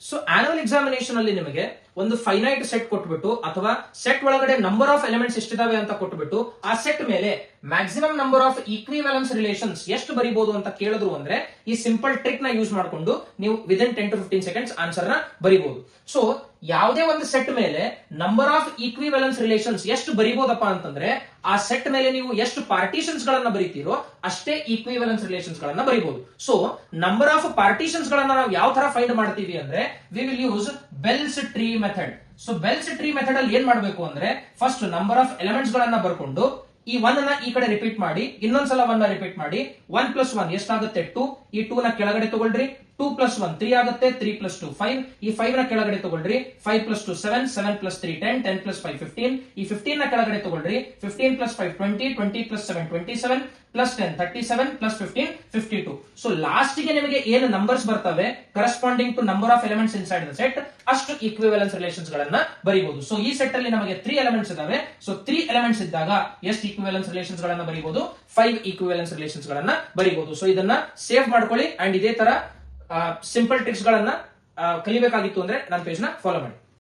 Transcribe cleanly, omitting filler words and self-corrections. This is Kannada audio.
ಸೊ ಆನ್ಯುವಲ್ ಎಕ್ಸಾಮಿನೇಷನ್ ಅಲ್ಲಿ ನಿಮಗೆ ಒಂದು ಫೈನೈಟ್ ಸೆಟ್ ಕೊಟ್ಬಿಟ್ಟು ಅಥವಾ ಸೆಟ್ ಒಳಗಡೆ ನಂಬರ್ ಆಫ್ ಎಲಿಮೆಂಟ್ಸ್ ಎಷ್ಟಿದಾವೆ ಅಂತ ಕೊಟ್ಬಿಟ್ಟು ಆ ಸೆಟ್ ಮೇಲೆ ಮ್ಯಾಕ್ಸಿಮಮ್ ನಂಬರ್ ಆಫ್ ಈಕ್ವಿವೆಲೆನ್ಸ್ ರಿಲೇಷನ್ಸ್ ಎಷ್ಟು ಬರೀಬಹುದು ಅಂತ ಕೇಳಿದ್ರು ಅಂದ್ರೆ ಈ ಸಿಂಪಲ್ ಟ್ರಿಕ್ ನ ಯೂಸ್ ಮಾಡಿಕೊಂಡು ನೀವು ವಿದಿನ್ 10 to 15 ಸೆಕೆಂಡ್ಸ್ ಆನ್ಸರ್ ನ ಬರೀಬಹುದು. ಸೊ ಯಾವುದೇ ಒಂದು ಸೆಟ್ ಮೇಲೆ ನಂಬರ್ ಆಫ್ ಈಕ್ವಿವೆಲೆನ್ಸ್ ರಿಲೇಷನ್ಸ್ ಎಷ್ಟು ಬರೀಬಹುದಪ್ಪ ಅಂತಂದ್ರೆ ಆ ಸೆಟ್ ಮೇಲೆ ನೀವು ಎಷ್ಟು ಪಾರ್ಟಿಷನ್ಸ್ ಗಳನ್ನ ಬರೀತೀರೋ ಅಷ್ಟೇ ಈಕ್ವಿವೆಲೆನ್ಸ್ ರಿಲೇಷನ್ಸ್ ಗಳನ್ನ ಬರೀಬಹುದು. ಸೊ ನಂಬರ್ ಆಫ್ ಪಾರ್ಟಿಷನ್ಸ್ ಗಳನ್ನ ನಾವು ಯಾವ ತರ ಫೈಂಡ್ ಮಾಡ್ತೀವಿ ಅಂದ್ರೆ we will use bells tree method. So bells tree method ಅಲ್ಲಿ ಏನ್ ಮಾಡಬೇಕು ಅಂದ್ರೆ ಫಸ್ಟ್ ನಂಬರ್ ಆಫ್ ಎಲಿಮೆಂಟ್ಸ್ ಗಳನ್ನ ಬರ್ಕೊಂಡು ಈ 1 ನ ಈ ಕಡೆ ರಿಪೀಟ್ ಮಾಡಿ, ಇನ್ನೊಂದ್ಸಲ 1 ನ ರಿಪೀಟ್ ಮಾಡಿ, 1 + 1 ಎಷ್ಟಾಗುತ್ತೆ 2, ಈ 2 ನ ಕೆಳಗಡೆ ತಗೊಳ್ರಿ, 2 + 1 3 ಆಗುತ್ತೆ, 3 + 2 5, ಈ 5 ನ ಕೆಳಗಡೆ ತಗೊಳ್ರಿ, 5 + 2 7, 7 + 3 10, 10 + 5 15, ಈ 15 ನ ಕೆಳಗಡೆ ತಗೊಳ್ರಿ, 15 + 5 20, 20 + 7 27, + 10 37, + 15 52. ಸೊ ಲಾಸ್ಟ್ ಗೆ ನಿಮಗೆ ಏನು ನಂಬರ್ಸ್ ಬರ್ತವೆ corresponding to number of elements inside the set ಅಷ್ಟು ಈಕ್ವಿವೆಲೆನ್ಸ್ ರಿಲೇಷನ್ಸ್ ಗಳನ್ನ ಬರೀಬಹುದು. ಸೊ ಈ ಸೆಟ್ ಅಲ್ಲಿ ನಮಗೆ 3 ಎಲಿಮೆಂಟ್ಸ್ ಇದಾವೆ. ಸೊ 3 ಎಲಿಮೆಂಟ್ಸ್ ಇದ್ದಾಗ ಎಷ್ಟು ಈಕ್ವಿವೆಲೆನ್ಸ್ ರಿಲೇಷನ್ಸ್ ಗಳನ್ನ ಬರೀಬಹುದು? 5 ಈಕ್ವಿವೆಲೆನ್ಸ್ ರಿಲೇಷನ್ಸ್ ಗಳನ್ನ ಬರೀಬಹುದು. ಸೊ ಇದನ್ನ ಸೇವ್ ಮಾಡ್ಕೊಳ್ಳಿ ಅಂಡ್ ಇದೇ ತರ ಸಿಂಪಲ್ ಟ್ರಿಕ್ಸ್ ಗಳನ್ನ ಕಲಿಬೇಕಾಗಿತ್ತು ಅಂದ್ರೆ ನನ್ನ ಪೇಜ್ ನ ಫಾಲೋ ಮಾಡಿ.